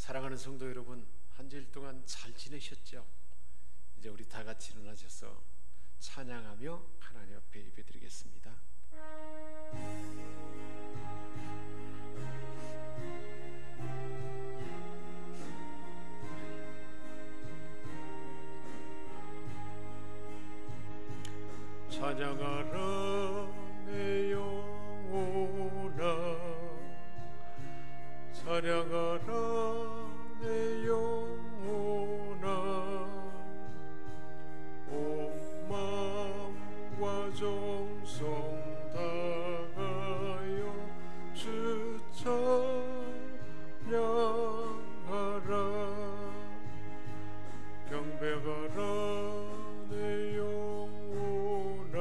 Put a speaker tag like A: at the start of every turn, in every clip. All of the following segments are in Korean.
A: 사랑하는 성도 여러분, 한 주일 동안 잘 지내셨죠? 이제 우리 다 같이 일어나셔서 찬양하며 하나님 앞에 예배드리겠습니다. 찬양하라 내 영혼아, 찬양하라 내 영혼아, 온 마음과 정성 다하여 주 찬양하라. 경배하라 내 영혼아,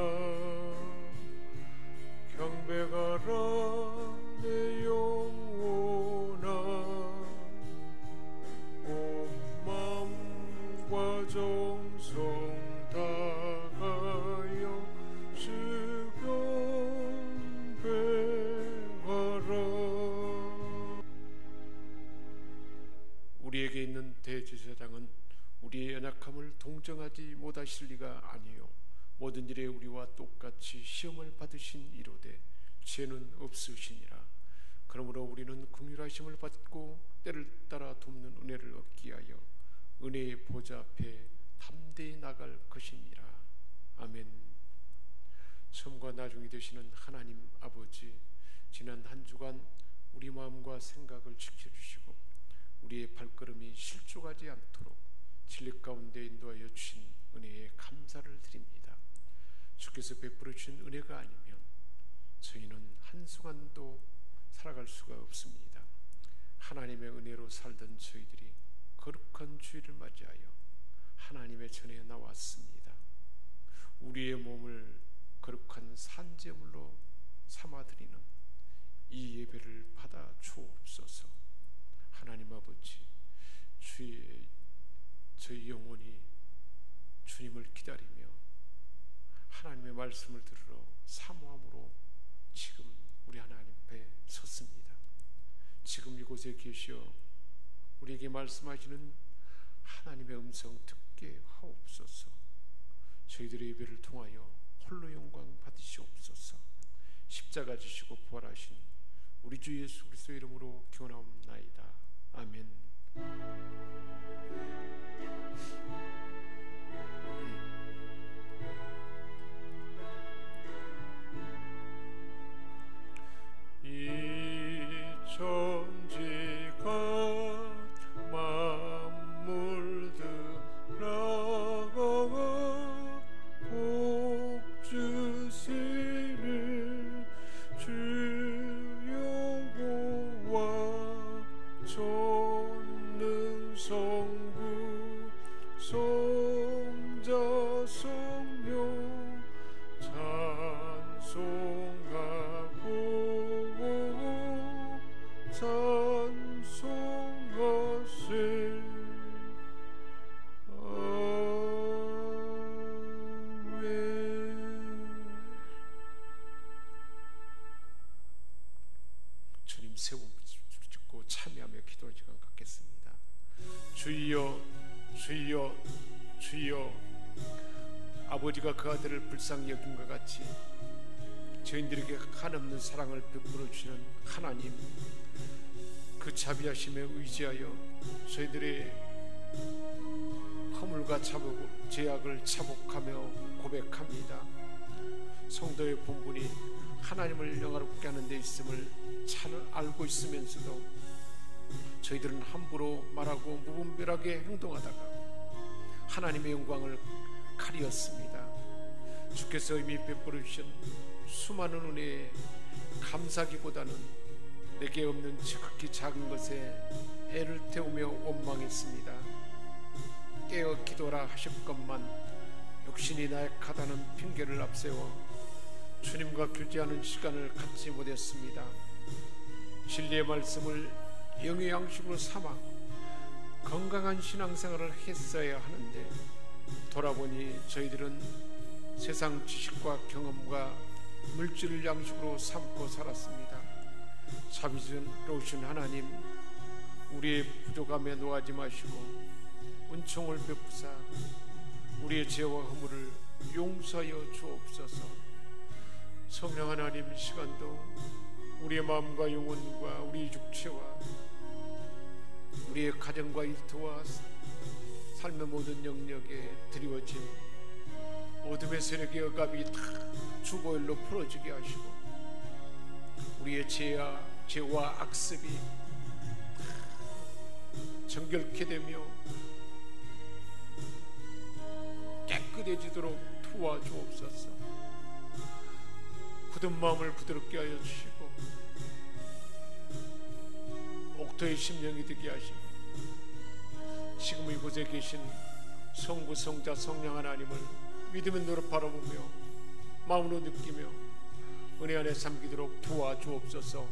A: 경배하라 내 영혼아, 온 마음과 정성 다하여 주 경배하라. 우리에게 있는 대제사장은 우리의 연약함을 동정하지 못하실 리가 아니요 모든 일에 우리와 똑같이 시험을 받으신 이로되 죄는 없으시니라. 그러므로 우리는 긍휼하심을 받고 때를 따라 돕는 은혜를 얻기 위하여 은혜의 보좌 앞에 담대히 나갈 것이니라. 아멘. 처음과 나중이 되시는 하나님 아버지, 지난 한 주간 우리 마음과 생각을 지켜주시고 우리의 발걸음이 실족하지 않도록 진리 가운데 인도하여 주신 은혜에 감사를 드립니다. 주께서 베풀어 주신 은혜가 아니면 저희는 한순간도 살아갈 수가 없습니다. 하나님의 은혜로 살던 저희들이 거룩한 주일을 맞이하여 하나님의 전에 나왔습니다. 우리의 몸을 거룩한 산제물로 삼아드리는 이 예배를 받아 주옵소서. 하나님 아버지, 저희 영혼이 주님을 기다리며 하나님의 말씀을 들으러 사모함으로 지금 우리 하나님 앞에 섰습니다. 지금 이곳에 계시어 우리에게 말씀하시는 하나님의 음성 듣게 하옵소서. 저희들의 예배를 통하여 홀로 영광 받으시옵소서. 십자가 지시고 부활하신 우리 주 예수 그리스도의 이름으로 기원하옵나이다. 아멘. 이 천지가 만물들아 복 주시는 주 여호와 성부 성자 성령 찬송하고 찬송하세. 아멘. 주님 세 번 붙잡고 참여하며 기도하는 시간 갖겠습니다. 주여, 주여, 주여. 아버지가 그 아들을 불쌍히 여김과 같이 저희들에게 한없는 사랑을 베풀어 주시는 하나님, 그 자비하심에 의지하여 저희들의 허물과 죄악을 자복하며 고백합니다. 성도의 본분이 하나님을 영화롭게 하는 데 있음을 잘 알고 있으면서도 저희들은 함부로 말하고 무분별하게 행동하다가 하나님의 영광을 가리었습니다. 주께서 이미 베풀어 주신 수많은 은혜에 감사하기보다는 내게 없는 지극히 작은 것에 애를 태우며 원망했습니다. 깨어 기도라 하셨건만 욕심이 나약하다는 핑계를 앞세워 주님과 교제하는 시간을 갖지 못했습니다. 진리의 말씀을 영의 양식으로 삼아 건강한 신앙생활을 했어야 하는데 돌아보니 저희들은 세상 지식과 경험과 물질을 양식으로 삼고 살았습니다. 자비스러우신 하나님, 우리의 부족함에 노하지 마시고 은총을 베푸사 우리의 죄와 허물을 용서하여 주옵소서. 성령 하나님, 이 시간도 우리의 마음과 영혼과 우리 육체와 우리의 가정과 일터와 삶의 모든 영역에 드리워진 어둠의 세력의 억압이 다 주보혈로 풀어지게 하시고 우리의 죄와 악습이 정결케 되며 깨끗해지도록 도와주옵소서. 굳은 마음을 부드럽게 하여 주시고 옥토의 심령이 되게 하시고 지금 이곳에 계신 성부, 성자, 성령 하나님을 믿음의 눈으로 바라보며 마음으로 느끼며 은혜 안에 잠기도록 도와주옵소서.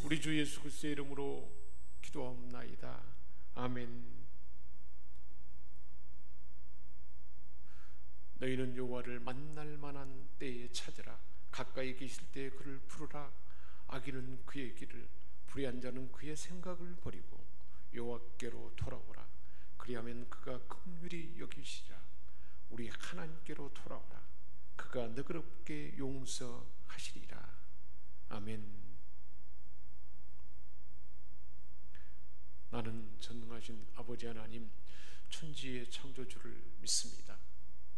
A: 우리 주 예수 그리스도의 이름으로 기도하옵나이다. 아멘. 너희는 여호와를 만날 만한 때에 찾으라. 가까이 계실 때에 그를 부르라. 악인은 그의 길을, 불의한 자는 그의 생각을 버리고 여호와께로 돌아오라. 그리하면 그가 긍휼히 여기시리라. 우리 하나님께로 돌아오라. 그가 너그럽게 용서하시리라. 아멘. 나는 전능하신 아버지 하나님, 천지의 창조주를 믿습니다.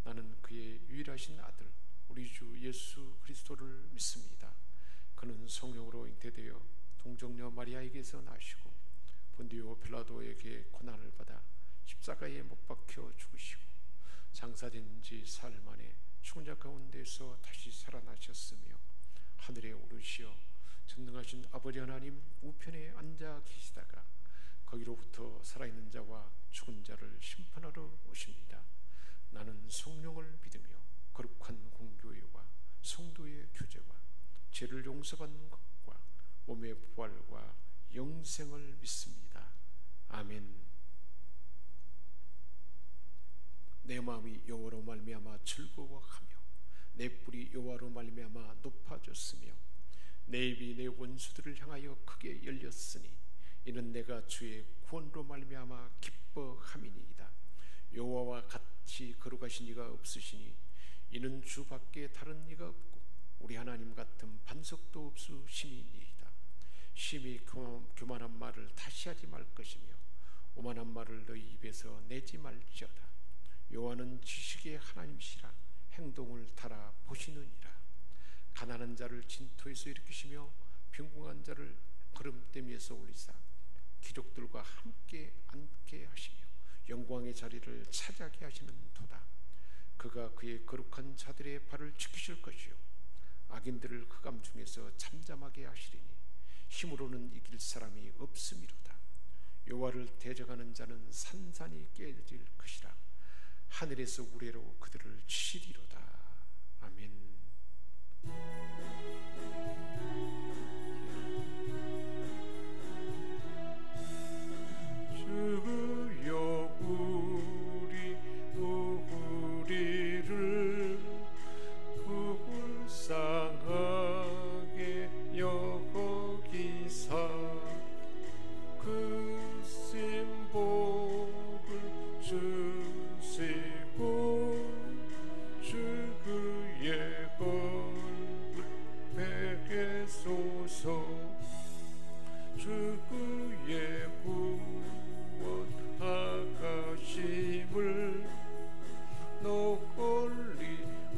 A: 나는 그의 유일하신 아들 우리 주 예수 그리스도를 믿습니다. 그는 성령으로 잉태되어 동정녀 마리아에게서 나시고 본디오 빌라도에게 고난을 받아 십자가에 못 박혀 죽으시고 장사된 지 사흘 만에 죽은 자 가운데서 다시 살아나셨으며 하늘에 오르시어 전능하신 아버지 하나님 우편에 앉아 계시다가 거기로부터 살아있는 자와 죽은 자를 심판하러 오십니다. 나는 성령을 믿으며 거룩한 공교회와 성도의 교제와 죄를 용서받는 것과 몸의 부활과 영생을 믿습니다. 아멘. 내 마음이 여호와로 말미암아 즐거워하며 내 뿔이 여호와로 말미암아 높아졌으며 내 입이 내 원수들을 향하여 크게 열렸으니 이는 내가 주의 구원으로 말미암아 기뻐함이니이다. 여호와와 같이 거룩하신 이가 없으시니 이는 주 밖에 다른 이가 없고 우리 하나님 같은 반석도 없으심이니이다. 심히 교만한 말을 다시 하지 말 것이며 오만한 말을 너희 입에서 내지 말지어다. 여호와는 지식의 하나님이시라 행동을 달아 보시느니라. 가난한 자를 진토에서 일으키시며 빈궁한 자를 거름댐 위에서 올리사 기족들과 함께 앉게 하시며 영광의 자리를 차지하게 하시는 도다. 그가 그의 거룩한 자들의 발을 지키실 것이요 악인들을 흑암 중에서 잠잠하게 하시리니 힘으로는 이길 사람이 없음이로다. 여호와를 대적하는 자는 산산이 깨질 것이라. 하늘에서 우레로 그들을 치리로다. 아멘. 주여 우리를 불쌍하게 여기사 그 신복을 주시고 주 그의 얼굴 베개소서. 주 그의 구원하심을 널리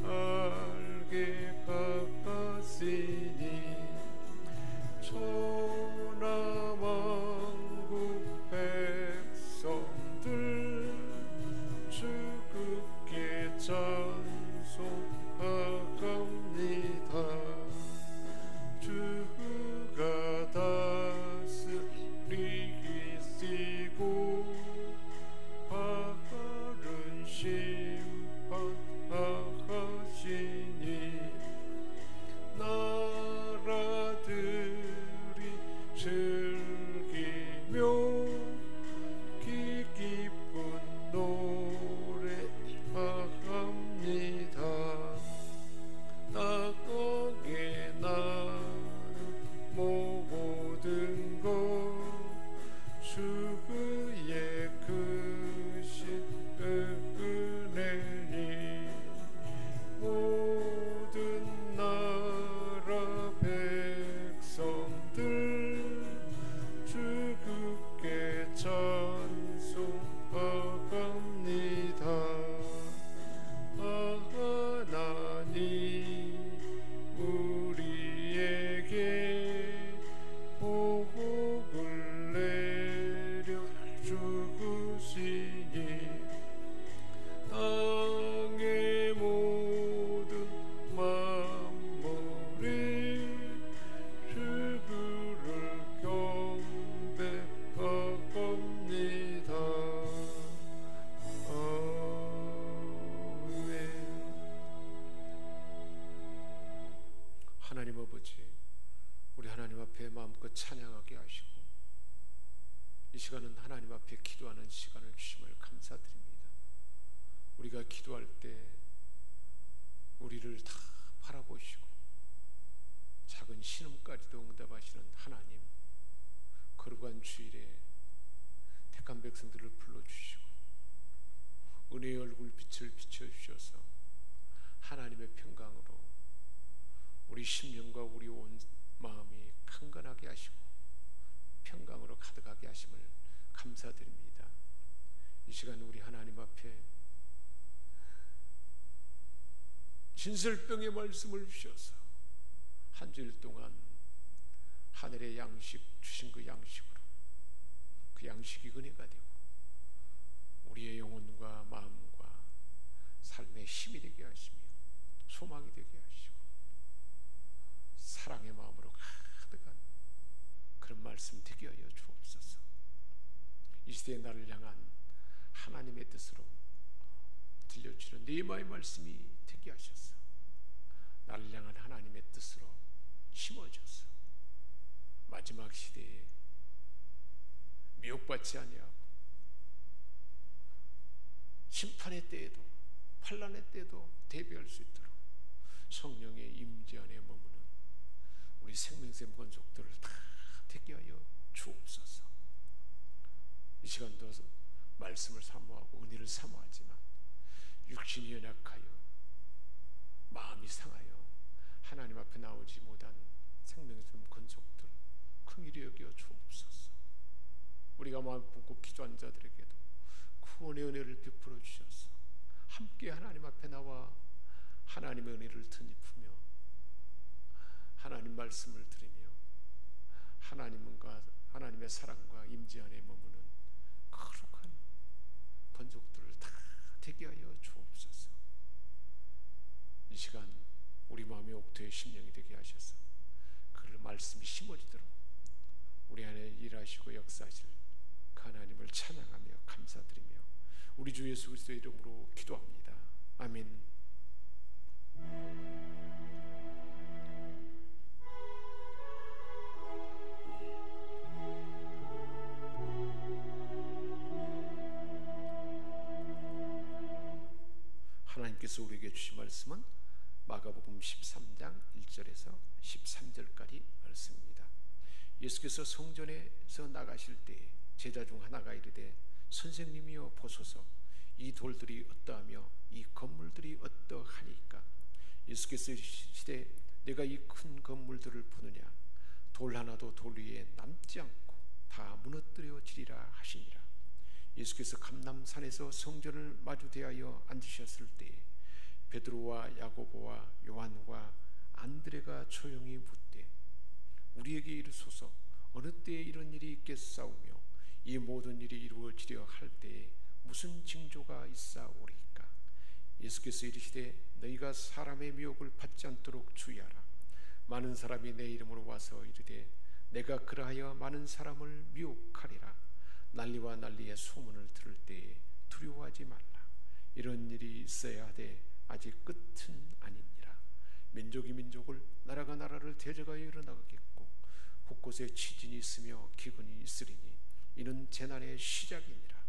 A: 알게 하시니 천하만국 백성들 주께 찬송하갑니다. 주가 다스리시고 바른 심판하시니 나라들이 즐기며 귀 깊은 노래합니다. 시간은 하나님 앞에 기도하는 시간을 주심을 감사드립니다. 우리가 기도할 때 우리를 다 바라보시고 작은 신음까지도 응답하시는 하나님, 거룩한 주일에 택한 백성들을 불러주시고 은혜의 얼굴 빛을 비춰주셔서 하나님의 평강으로 우리 심령과 우리 온 마음이 강건하게 하시고 평강으로 가득하게 하심을 감사드립니다. 이 시간 우리 하나님 앞에 진설병의 말씀을 주셔서 한 주일 동안 하늘의 양식 주신 그 양식으로 그 양식이 은혜가 되고 우리의 영혼과 마음과 삶의 힘이 되게 하시며 소망이 되게 하시고 사랑의 마음으로 가득한 그런 말씀 되게 하여 주옵소서. 이 시대에 나를 향한 하나님의 뜻으로 들려주는 네마의 말씀이 되게 하셔서 나를 향한 하나님의 뜻으로 심어져서 마지막 시대에 미혹받지 아니하고 심판의 때에도 환난의 때에도 대비할 수 있도록 성령의 임재 안에 머무는 우리 생명샘 권속들을 다 되게 하여 주옵소서. 이 시간도 말씀을 사모하고 은혜를 사모하지만 육신이 연약하여 마음이 상하여 하나님 앞에 나오지 못한 생명샘 권속들 긍휼히 여겨 주옵소서. 우리가 마음 품고 기도한 자들에게도 구원의 은혜를 베풀어 주셔서 함께 하나님 앞에 나와 하나님의 은혜를 덧입으며 하나님 말씀을 들으며 하나님의 사랑과 임재 안에 머무는 거룩한 권속들을 다 되게 하여 주옵소서. 이 시간 우리 마음의 옥토의 심령이 되게 하셔서 그 말씀이 심어지도록 우리 안에 일하시고 역사하실 그 하나님을 찬양하며 감사드리며 우리 주 예수 그리스도의 이름으로 기도합니다. 아멘. 하나님께서 우리에게 주신 말씀은 마가복음 13장 1절에서 13절까지 말씀입니다. 예수께서 성전에서 나가실 때에 제자 중 하나가 이르되 선생님이여 보소서 이 돌들이 어떠하며 이 건물들이 어떠하니까. 예수께서 이르시되 내가 이 큰 건물들을 보느냐. 돌 하나도 돌 위에 남지 않고 다 무너뜨려지리라 하시니라. 예수께서 감람산에서 성전을 마주 대하여 앉으셨을 때에 베드로와 야고보와 요한과 안드레가 조용히 묻되 우리에게 이르소서 어느 때에 이런 일이 있겠사오며 이 모든 일이 이루어지려 할 때에 무슨 징조가 있사오리까. 예수께서 이르시되 너희가 사람의 미혹을 받지 않도록 주의하라. 많은 사람이 내 이름으로 와서 이르되 내가 그러하여 많은 사람을 미혹하리라. 난리와 난리의 소문을 들을 때에 두려워하지 말라. 이런 일이 있어야 하되 아직 끝은 아니니라. 민족이 민족을 나라가 나라를 대적하여 일어나겠고 곳곳에 지진이 있으며 기근이 있으리니 이는 재난의 시작이니라.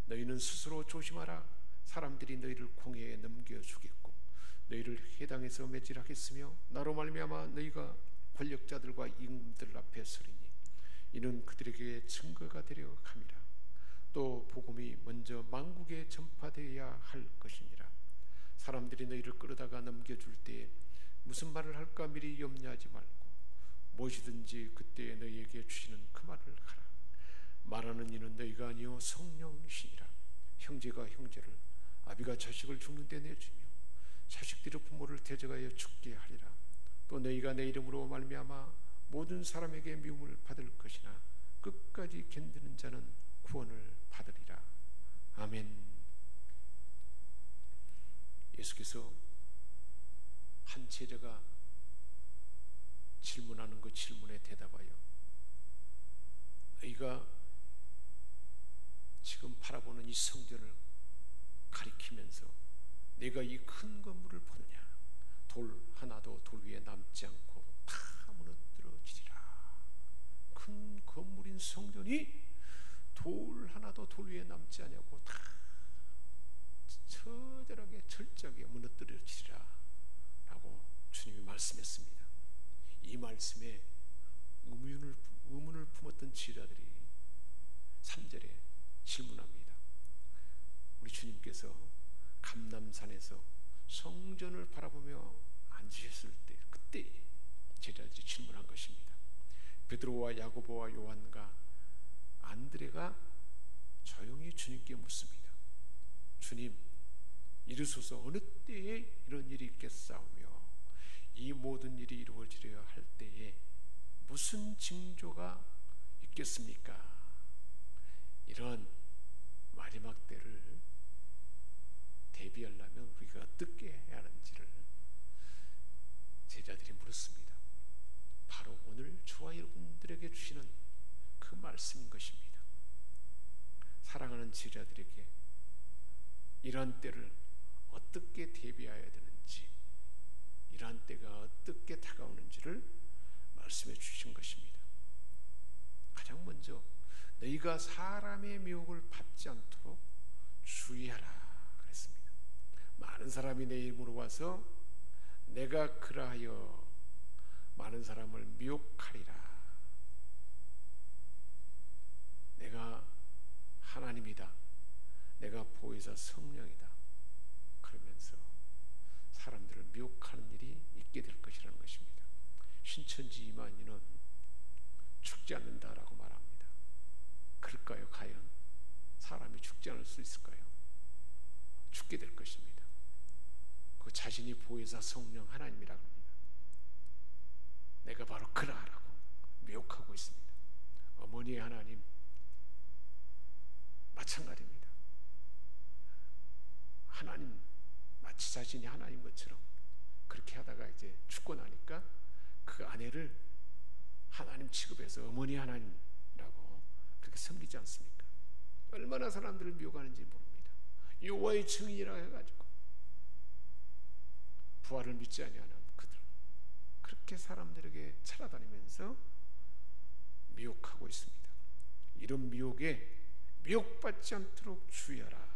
A: 너희는 스스로 조심하라. 사람들이 너희를 공회에 넘겨주겠고 너희를 회당에서 매질하겠으며 나로 말미암아 너희가 권력자들과 임금들 앞에 서리니 이는 그들에게 증거가 되려 함이라. 또 복음이 먼저 만국에 전파되어야 할 것이니라. 사람들이 너희를 끌어다가 넘겨줄 때에 무슨 말을 할까 미리 염려하지 말고 무엇이든지 그때에 너희에게 주시는 그 말을 하라. 말하는 이는 너희가 아니요 성령이시니라. 형제가 형제를 아비가 자식을 죽는 데 내주며 자식들의 부모를 대적하여 죽게 하리라. 또 너희가 내 이름으로 말미암아 모든 사람에게 미움을 받을 것이나 끝까지 견디는 자는 구원을 받으리라. 아멘. 예수께서 한 제자가 질문하는 그 질문에 대답하여 너희가 지금 바라보는 이 성전을 가리키면서 내가 이 큰 건물을 보느냐. 돌 하나도 돌 위에 남지 않고 다 무너뜨려지리라. 큰 건물인 성전이 돌 하나도 돌 위에 남지 아니하고 다 처절하게 철저하게 무너뜨려지리라 라고 주님이 말씀했습니다. 이 말씀에 의문을 품었던 지도자들이 3절에 질문합니다. 우리 주님께서 감람산에서 성전을 바라보며 앉으셨을 때, 그때 제자들이 질문한 것입니다. 베드로와 야고보와 요한과 안드레가 조용히 주님께 묻습니다. 주님, 이르소서 어느 때에 이런 일이 있겠사오며 이 모든 일이 이루어지려 할 때에 무슨 징조가 있겠습니까? 이런 마지막 때를 대비하려면 우리가 어떻게 해야 하는지를 제자들이 물었습니다. 바로 오늘 저와 여러분들에게 주시는 그 말씀인 것입니다. 사랑하는 제자들에게 이러한 때를 어떻게 대비해야 되는지, 이러한 때가 어떻게 다가오는지를 말씀해 주신 것입니다. 가장 먼저 너희가 사람의 미혹을 받지 않도록 주의하라 그랬습니다. 많은 사람이 내 이름으로 와서 내가 그라하여 많은 사람을 미혹하리라. 내가 하나님이다, 내가 보혜사 성령이다 그러면서 사람들을 미혹하는 일이 있게 될 것이라는 것입니다. 신천지 이만희는 죽지 않는다라고 말합니다. 그럴까요? 과연 사람이 죽지 않을 수 있을까요? 죽게 될 것입니다. 그 자신이 보혜사 성령 하나님이라고 합니다. 내가 바로 그라라고 미혹하고 있습니다. 어머니의 하나님 마찬가지입니다. 하나님, 마치 자신이 하나님 것처럼 그렇게 하다가 이제 죽고 나니까 그 아내를 하나님 취급해서 어머니 하나님이라고 그렇게 섬기지 않습니까? 얼마나 사람들을 미혹하는지 모릅니다. 여호와의 증인이라고 해가지고 부활을 믿지 아니하는 그들, 그렇게 사람들에게 찾아다니면서 미혹하고 있습니다. 이런 미혹에 미혹받지 않도록 주의하라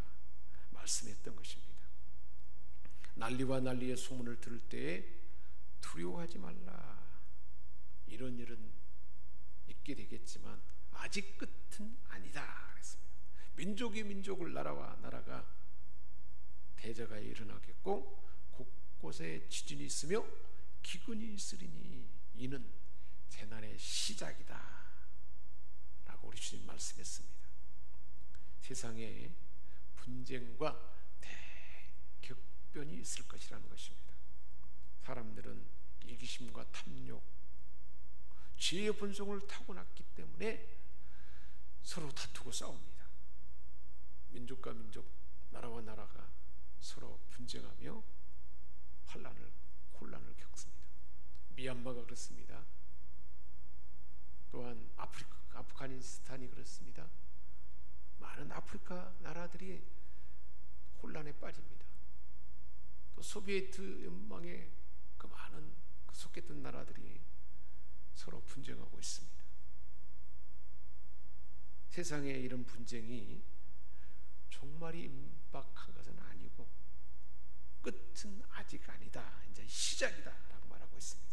A: 말씀했던 것입니다. 난리와 난리의 소문을 들을 때에 두려워하지 말라. 이런 일은 있게 되겠지만 아직 끝은 아니다 그랬습니다. 민족이 민족을, 나라와 나라가 대저가 일어나겠고 곳곳에 지진이 있으며 기근이 있으리니 이는 재난의 시작이다 라고 우리 주님 말씀했습니다. 세상에 분쟁과 대격변이 있을 것이라는 것입니다. 사람들은 이기심과 탐욕, 지혜의 본성을 타고났기 때문에 서로 다투고 싸웁니다. 민족과 민족, 나라와 나라가 서로 분쟁하며 혼란을 겪습니다. 미얀마가 그렇습니다. 또한 아프가니스탄이 그렇습니다. 많은 아프리카 나라들이 혼란에 빠집니다. 또 소비에트 연방의 그 많은 속했던 나라들이 서로 분쟁하고 있습니다. 세상에 이런 분쟁이 종말이 임박한 것은 아니고 끝은 아직 아니다, 이제 시작이다 라고 말하고 있습니다.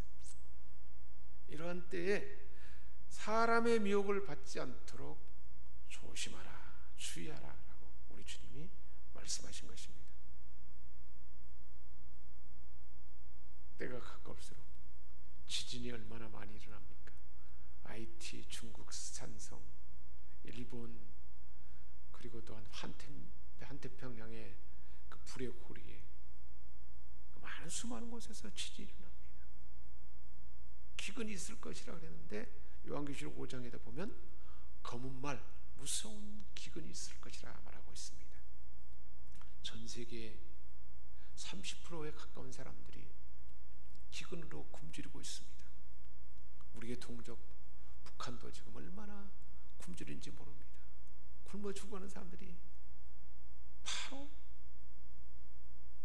A: 이러한 때에 사람의 미혹을 받지 않도록 조심하라, 주의하라 라고 우리 주님이 말씀하신 것입니다. 때가 가까울수록 지진이 얼마나 많이 일어납니까? 하이티, 중국 산성, 일본, 그리고 또한 한태평양의 그 불의 고리에 많은 수많은 곳에서 지진이 일어납니다. 기근이 있을 것이라 그랬는데 요한계시록 5장에다 보면 검은 말, 무서운 기근이 있을 것이라 말하고 있습니다. 전 세계 30%에 가까운 사람들이 기근으로 굶주리고 있습니다. 우리의 동족 북한도 지금 얼마나 굶주린지 모릅니다. 굶어 죽어가는 사람들이 바로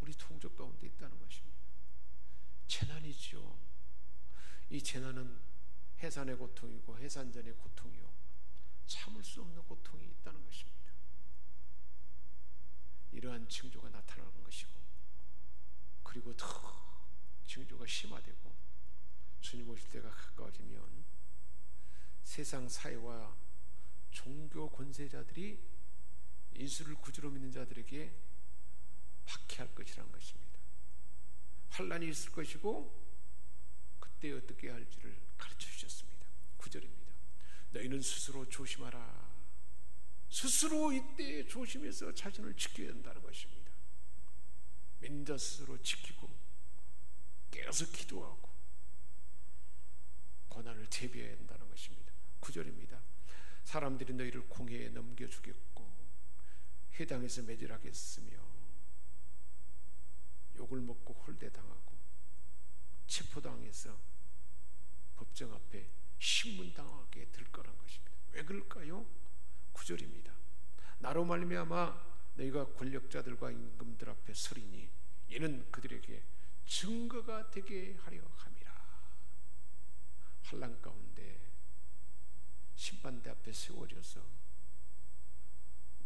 A: 우리 동족 가운데 있다는 것입니다. 재난이죠. 이 재난은 해산의 고통이고 해산전의 고통이요, 참을 수 없는 고통이 있다는 것입니다. 이러한 징조가 나타나는 것이고, 그리고 더 징조가 심화되고 주님 오실 때가 가까워지면 세상 사회와 종교 권세자들이 예수를 구주로 믿는 자들에게 박해할 것이라는 것입니다. 환난이 있을 것이고 그때 어떻게 할지를 가르쳐 주셨습니다. 9절입니다. 너희는 스스로 조심하라. 스스로 이때 조심해서 자신을 지켜야 한다는 것입니다. 믿는 자 스스로 지키고 깨어서 기도하고 고난을 대비해야 한다는 것입니다. 9절입니다. 사람들이 너희를 공회에 넘겨주겠고 회당에서 매질하겠으며 욕을 먹고 홀대당하고 체포당해서 법정 앞에 신문당하게 될 거란 것입니다. 왜 그럴까요? 9절입니다. 나로 말미암아 너희가 권력자들과 임금들 앞에 서리니 이는 그들에게 증거가 되게 하려 함이라. 환난 가운데 심판대 앞에 세워져서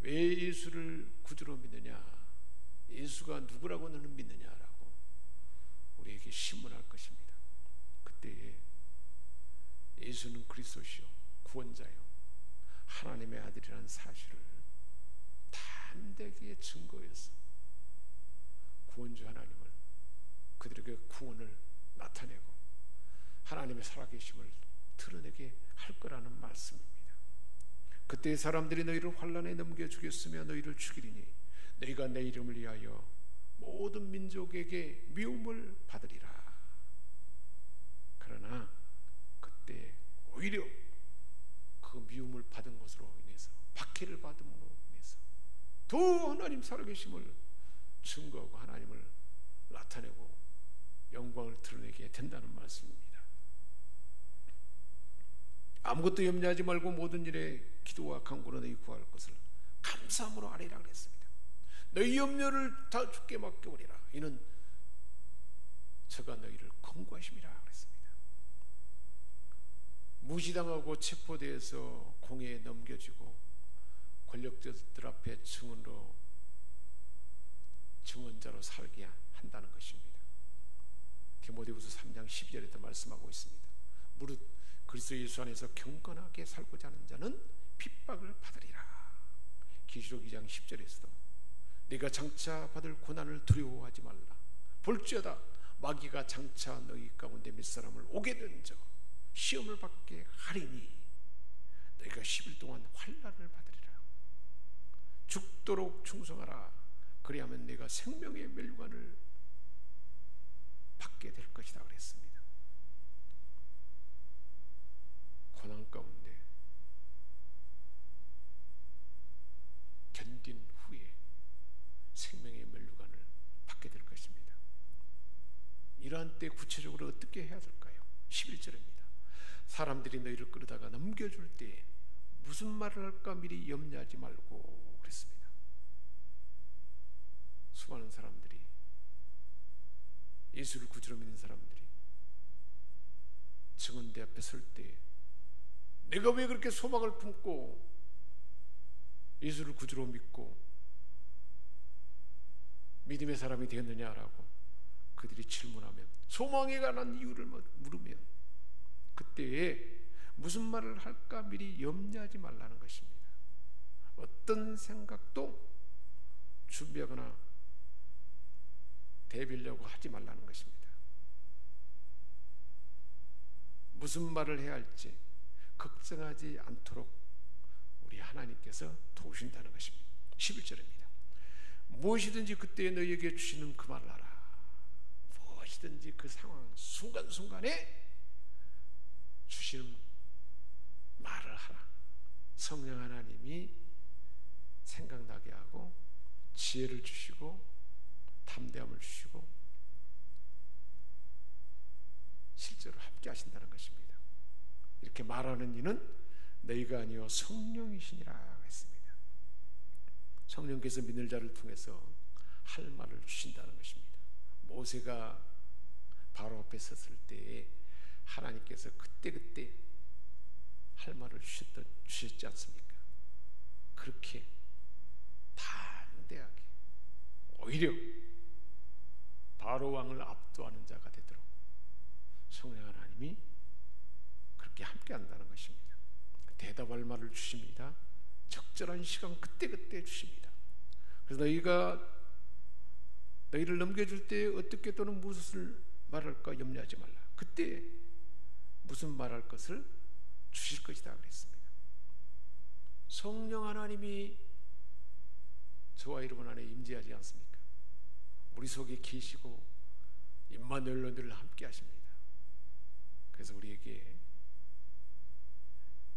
A: 왜 예수를 구주로 믿느냐, 예수가 누구라고 너는 믿느냐라고 우리에게 신문할 것입니다. 그때에 예수는 그리스도시요 구원자요 하나님의 아들이라는 사실을 담대하게 증거해서 구원주 하나님을, 그들에게 구원을 나타내고 하나님의 살아계심을 드러내게 할 거라는 말씀입니다. 그때 사람들이 너희를 환난에 넘겨주겠으며 너희를 죽이리니 너희가 내 이름을 위하여 모든 민족에게 미움을 받으리라. 그러나 그때 오히려 그 미움을 받은 것으로 인해서, 박해를 받음으로 인해서 더 하나님 살아계심을 증거하고 하나님을 나타내고 영광을 드러내게 된다는 말씀입니다. 아무것도 염려하지 말고 모든 일에 기도와 간구로 너희 구할 것을 감사함으로 아뢰라 그랬습니다. 너희 염려를 다 주께 맡겨버리라. 이는 저가 너희를 권고하심이라 그랬습니다. 무시당하고 체포되어서 공회에 넘겨지고 권력자들 앞에 증언자로 살게 한다는 것입니다. 디모데후서 3장 12절에도 말씀하고 있습니다. 무릇 그리스도 예수 안에서 경건하게 살고자 하는 자는 핍박을 받으리라. 계시록 2장 10절에서도 네가 장차 받을 고난을 두려워하지 말라. 볼지어다 마귀가 장차 너희 가운데 몇 사람을 오게 던져 시험을 받게 하리니 너희가 10일 동안 환난을 받으리라. 죽도록 충성하라. 그리하면 네가 생명의 멸류관을 받게 될 것이다 그랬습니다. 고난 가운데 견딘 후에 생명의 멸류관을 받게 될 것입니다. 이러한 때 구체적으로 어떻게 해야 될까요? 11절입니다. 사람들이 너희를 끌어다가 넘겨줄 때 무슨 말을 할까 미리 염려하지 말고 그랬습니다. 수많은 사람들이, 예수를 구주로 믿는 사람들이 증언대 앞에 설 때 내가 왜 그렇게 소망을 품고 예수를 구주로 믿고 믿음의 사람이 되었느냐라고 그들이 질문하면, 소망에 관한 이유를 물으면 그때에 무슨 말을 할까 미리 염려하지 말라는 것입니다. 어떤 생각도 준비하거나 대비하려고 하지 말라는 것입니다. 무슨 말을 해야 할지 걱정하지 않도록 우리 하나님께서 도우신다는 것입니다. 11절입니다. 무엇이든지 그때 너희에게 주시는 그 말을 하라. 무엇이든지 그 상황 순간순간에 주시는 말을 하라. 성령 하나님이 생각나게 하고 지혜를 주시고 담대함을 주시고 실제로 함께 하신다는 것입니다. 이렇게 말하는 이는 너희가 아니요 성령이시니라 했습니다. 성령께서 믿는 자를 통해서 할 말을 주신다는 것입니다. 모세가 바로 앞에 섰을 때에 하나님께서 그때그때 할 말을 주셨지 않습니까? 그렇게 담대하게 오히려 바로 왕을 압도하는 자가 되도록 성령 하나님이 그렇게 함께 한다는 것입니다. 대답할 말을 주십니다. 적절한 시간 그때그때 주십니다. 그래서 너희를 넘겨줄 때 어떻게 또는 무엇을 말할까 염려하지 말라. 그때 무슨 말할 것을 주실 것이다 그랬습니다. 성령 하나님이 저와 여러분 안에 임재하지 않습니까? 우리 속에 계시고 임마누엘로 늘 함께 하십니다. 그래서 우리에게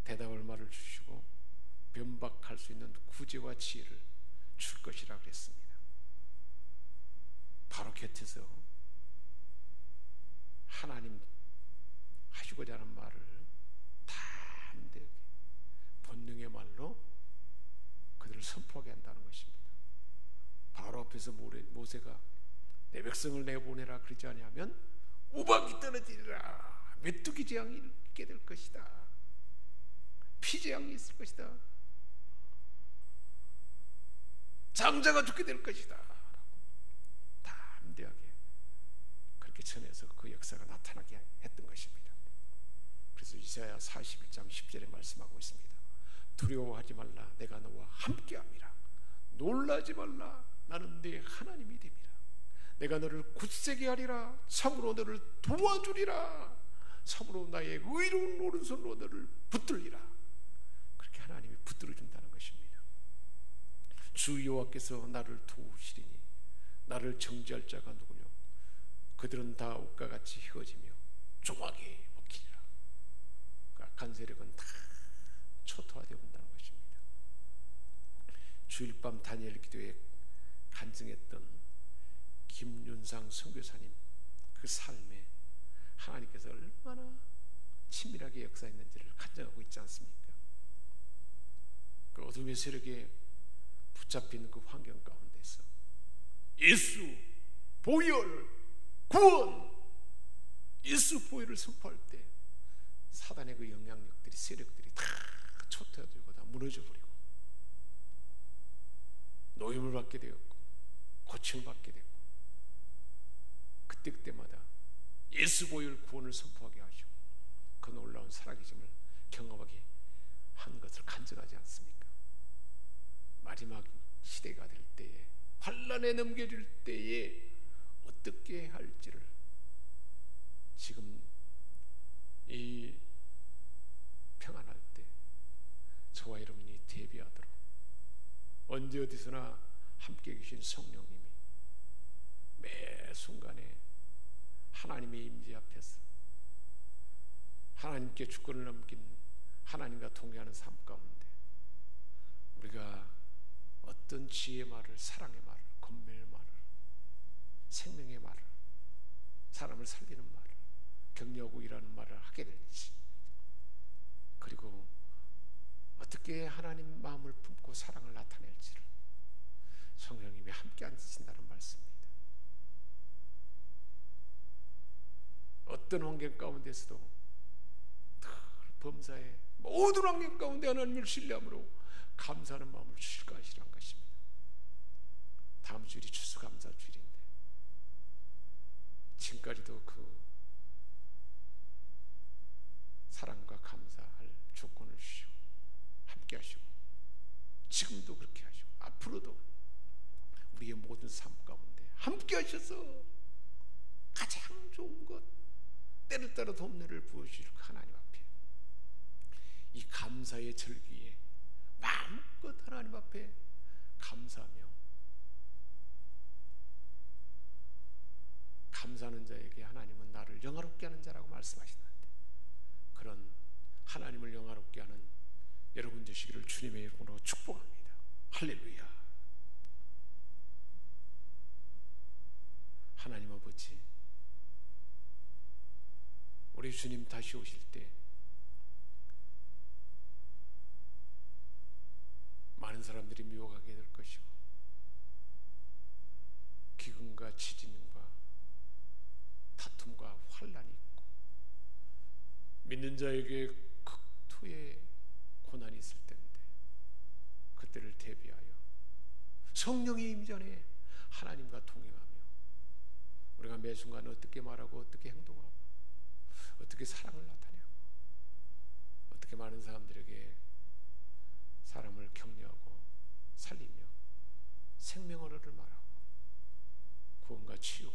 A: 대답할 말을 주시고 변박할 수 있는 구제와 지혜를 줄 것이라 그랬습니다. 바로 곁에서 하나님 하시고자 하는 말을 담대하게 본능의 말로 그들을 선포하게 한다는 것입니다. 바로 앞에서 모세가 내 백성을 내보내라 그러지 아니하면 우박이 떨어지리라, 메뚜기 재앙이 있게 될 것이다, 피재앙이 있을 것이다, 장자가 죽게 될 것이다 담대하게 그렇게 전해서 그 역사가 나타나게 했던 것입니다. 그래서 이사야 41장 10절에 말씀하고 있습니다. 두려워하지 말라, 내가 너와 함께함이라. 놀라지 말라, 나는 네 하나님이 됨이라. 내가 너를 굳세게 하리라. 참으로 너를 도와주리라. 참으로 나의 의로운 오른손으로 너를 붙들리라. 그렇게 하나님이 붙들어준다는 것입니다. 주 여호와께서 나를 도우시리니 나를 정죄할 자가 누구뇨? 그들은 다 옷과 같이 휘어지며 조각에 먹히리라. 그 악한 세력은 다 초토화되어 온다는 것입니다. 주일 밤 다니엘 기도에 간증했던 김윤상 선교사님 그 삶에 하나님께서 얼마나 친밀하게 역사했는지를 간증하고 있지 않습니까? 그 어둠의 세력에 붙잡힌 그 환경 가운데서 예수 보혈 구원, 예수 보혈을 선포할 때 사단의 그 영향력들이, 세력들이 다 초토화되고 다 무너져 버리고 노임을 받게 되었고 고침을 받게 되고, 그때마다 예수 보혈 구원을 선포하게 하시고 그 놀라운 살아계심을 경험하게 한 것을 간증하지 않습니까? 마지막 시대가 될 때에, 환난에 넘겨질 때에 어떻게 할지를 지금 이 평안할 때 저와 여러분이 대비하도록 언제 어디서나 함께 계신 성령님이 매 순간에 하나님의 임재 앞에서 하나님께 주권을 넘긴 하나님과 동행하는 삶 가운데 우리가 어떤 지혜의 말을, 사랑의 말을, 권면의 말을, 생명의 말을, 사람을 살리는 말을, 격려하고 일하는 말을 하게 될지, 그리고 어떻게 하나님 마음을 품고 사랑을 나타낼지를 성령님이 함께 앉으신다는 말씀입니다. 어떤 환경 가운데서도 늘 범사에 모든 환경 가운데 하나님을 신뢰함으로 감사하는 마음을 주실 것이라는 것입니다. 다음 주일이 추수감사 주일인데 지금까지도 그 사랑과 감사할 조건을 주시고 함께 하시고 지금도 그렇게 하시고 앞으로도 우리의 모든 삶 가운데 함께 하셔서 가장 좋은 것, 때를 따라 돕는을 부어주실 하나님 앞에 이 감사의 절기에 마음껏 하나님 앞에 감사하며, 감사하는 자에게 하나님은 나를 영화롭게 하는 자라고 말씀하시는데, 그런 하나님을 영화롭게 하는 여러분 되시기를 주님의 이름으로 축복합니다. 할렐루야. 하나님 아버지, 우리 주님 다시 오실 때 많은 사람들이 미워하게 될 것이고 기근과 지진과 다툼과 환란이 있고 믿는 자에게 후에 고난이 있을 때인데 그때를 대비하여 성령의 임전에 하나님과 동행하며 우리가 매 순간 어떻게 말하고 어떻게 행동하고 어떻게 사랑을 나타내고 어떻게 많은 사람들에게 사람을 격려하고 살리며 생명 언어를 말하고 구원과 치유와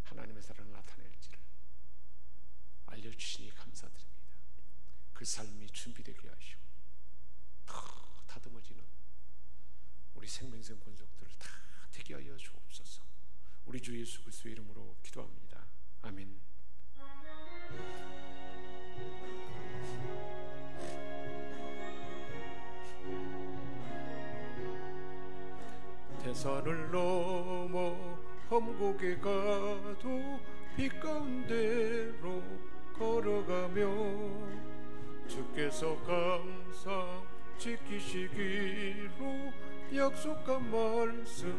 A: 하나님의 사랑을 나타낼지를 알려주시니 감사드립니다. 그 삶이 준비되게 하시고 더 다듬어지는 우리 생명샘 권속들을 다 되게 하여 주옵소서. 우리 주 예수 그리스도의 이름으로 기도합니다. 아멘. 대산을 넘어 험곡에 가도 빛 가운데로 걸어가며 주께서 항상 지키시기로 약속한 말씀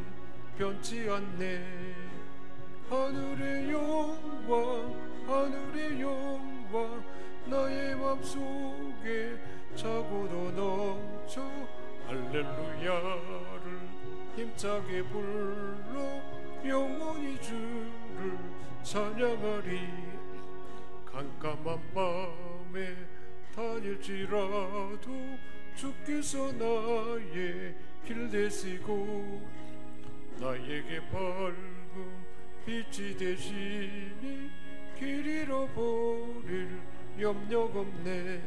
A: 변치 않네. 하늘의 영광 하늘의 영광 나의 맘속에 차고도 넘쳐 할렐루야를 힘차게 불러 영원히 주를 찬양하리. 깜깜한 밤에 다닐지라도 주께서 나의 길 되시고 나에게 밝은 빛이 되시니 길 잃어버릴 염려가 없네.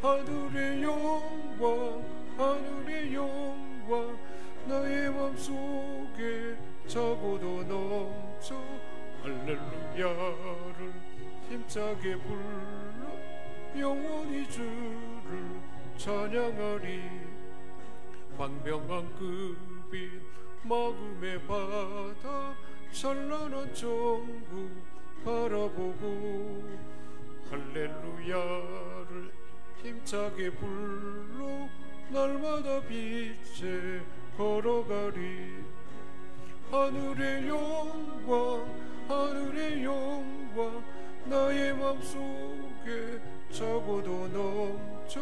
A: 하늘의 영광 하늘의 영광 나의 맘속에 차고도 넘쳐 할렐루야를 힘차게 불러 영원히 주를 찬양하리. 광명한 그빛 마음의 바다 찬란한 천국 바라보고 할렐루야를 힘차게 불러 날마다 빛에 걸어가리. 하늘의 영광 하늘의 영광 나의 맘속에 차고도 넘쳐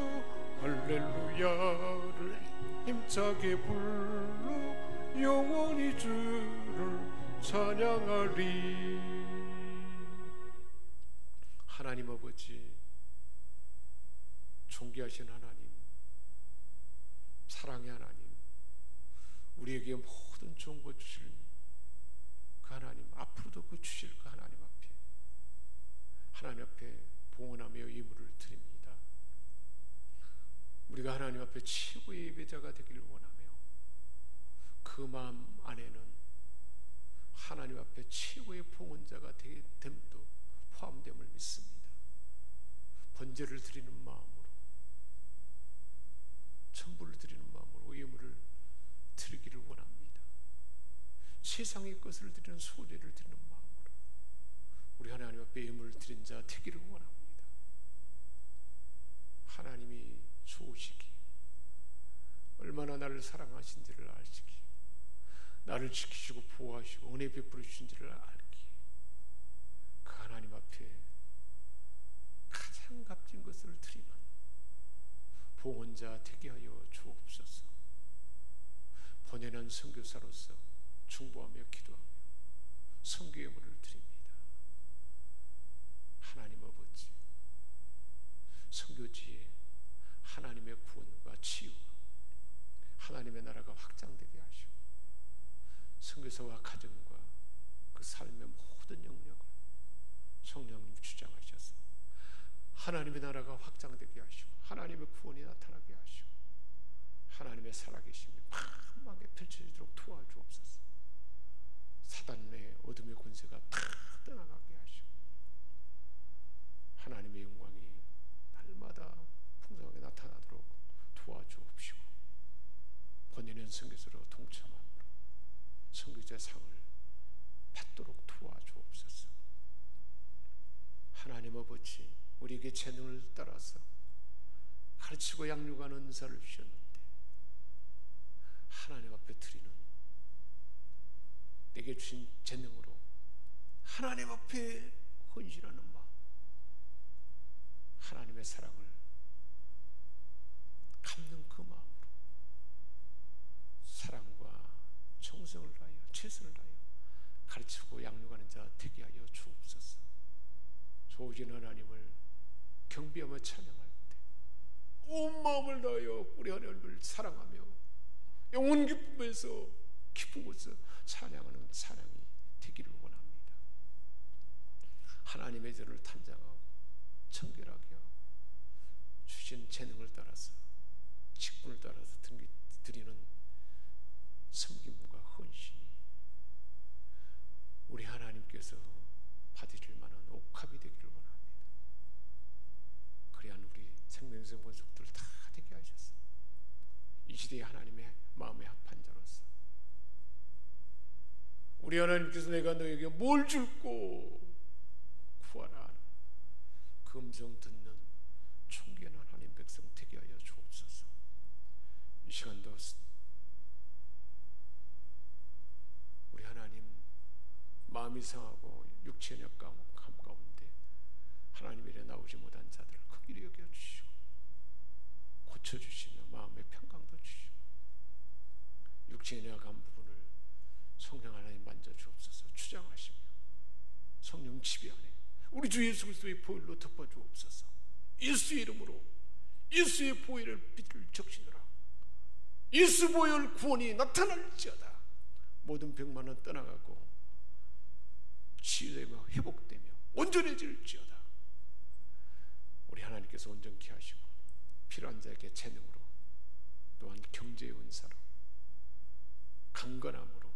A: 할렐루야를 힘차게 불러 영원히 주를 찬양하리. 하나님 아버지, 존귀하신 하나님, 사랑의 하나님, 우리에게 모든 좋은 것 주실 그 하나님, 앞으로도 그 주실 그 하나님 앞에 봉헌하며 예물을 드립니다. 우리가 하나님 앞에 최고의 예배자가 되기를 원하며 그 마음 안에는 하나님 앞에 최고의 봉헌자가 됨도 포함됨을 믿습니다. 번제를 드리는 마음으로, 천부를 드리는 마음으로 예물을 드리기를 원합니다. 세상의 것을 드리는 소재를 드리는 마음으로 우리 하나님 앞에 예물을 드린 자 되기를 원합니다. 하나님이 좋으시기, 얼마나 나를 사랑하신지를 알시기, 나를 지키시고 보호하시고 은혜 베풀어 주신지를 알기, 그 하나님 앞에 가장 값진 것을 드리는 봉헌자 되게 하여 주옵소서. 번연한 선교사로서 중보하며 기도하며 선교 예물을 드립니다. 하나님 아버지, 선교지에 하나님의 구원과 치유와 하나님의 나라가 확장되게 하시고 선교사와 가정과 그 삶의 모든 영역을 성령님 주장하셔서 하나님의 나라가 확장되게 하시고 하나님의 구원이 나타나게 하시고 하나님의 살아계심이 만방에 펼쳐지도록 도와주옵소서. 사단의 어둠의 권세가 다 떠나가게 하시고 하나님의 영광이 날마다 풍성하게 나타나도록 도와주옵시고 번연한 선교사로 동참함으로 선교자 상을 받도록 도와주옵소서. 하나님 아버지, 우리에게 재능을 따라서 가르치고 양육하는 은사를 주셨는데 하나님 앞에 드리는 내게 주신 재능으로 하나님 앞에 헌신하는 마음, 하나님의 사랑을 최선을 다하여 가르치고 양육하는 자 되게 하여 주옵소서. 좋으신 하나님을 경배하며 찬양할 때 온 마음을 다하여 우리 하나님을 사랑하며 영혼 기쁨에서 기쁘고서 찬양하는 찬양이 되기를 원합니다. 하나님의 전을 탄장하고 청결하게 하고 주신 재능을 따라서 직분을 따라서 드리는 섬김과 헌신이 우리 하나님께서 받으실 만한 옥합이 되기를 원합니다. 그리한 우리 생명성 권속들 다 되게 하셔서 이 시대에 하나님의 마음에 합한 자로서 우리 하나님께서 내가 너에게 뭘 줄고 구하라 하는 그 음성 듣는 존귀한 하나님 백성 되게 하여 주옵소서. 이 시간도 우리 하나님 마음이 상하고 육체의 감가운데 하나님 이래 나오지 못한 자들을 긍휼히 여겨주시고 고쳐주시며 마음의 평강도 주시고 육체의 약한 부분을 성령 하나님 만져주옵소서. 주장하시며 성령 지배하네 우리 주 예수 그리스도의 보혈로 덮어주옵소서. 예수의 이름으로 예수의 보혈을 빛을 적시느라 예수 보혈 구원이 나타날지어다. 모든 병만은 떠나가고 치유되며 회복되며 온전해질지어다. 우리 하나님께서 온전케 하시고 필요한 자에게 재능으로 또한 경제의 은사로 강건함으로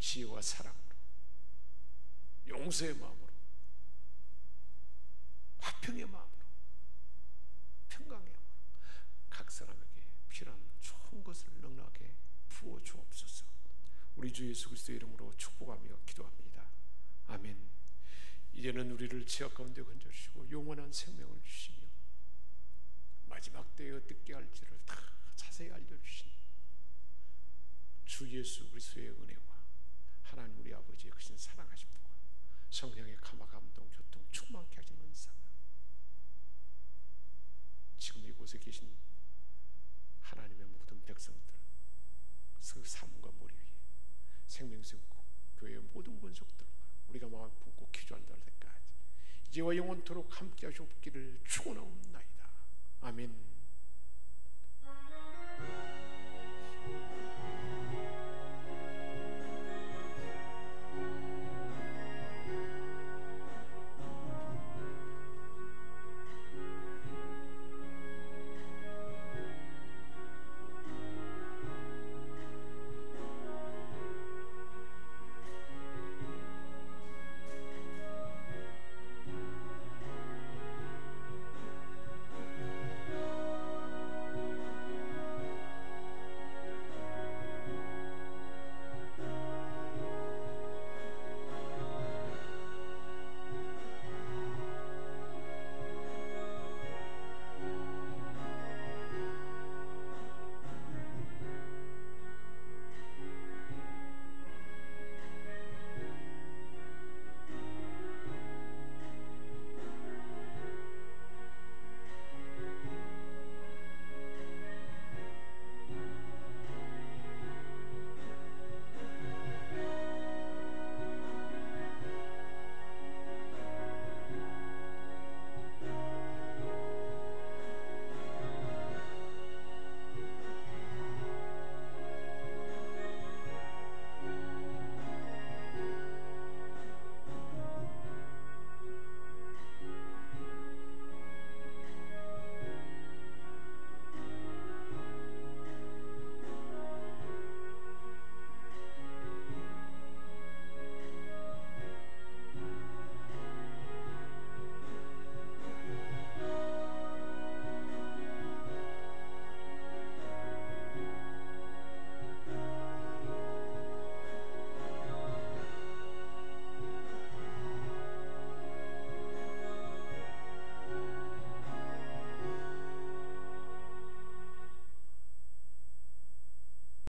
A: 지혜와 사랑으로 용서의 마음으로 화평의 마음으로 평강의 마음으로 각 사람에게 필요한 좋은 것을 넉넉하게 부어 주옵소서. 우리 주 예수 그리스도의 이름으로 축복하며 기도합니다. 아멘. 이제는 우리를 지옥 가운데 건져주시고 영원한 생명을 주시며 마지막 때에 어떻게 할지를 다 자세히 알려주신 주 예수 그리스도의 은혜와 하나님 우리 아버지의 크신 사랑하심과 성령의 감화 감동 교통 충만케 하시는 은사가 지금 이곳에 계신 하나님의 모든 백성들 그 사문과 머리 위에 생명성 교회의 모든 권속들과 우리가 마음 품고 기도한다 할 때까지 이제와 영원토록 함께 하시옵기를 축원하옵나이다. 아멘.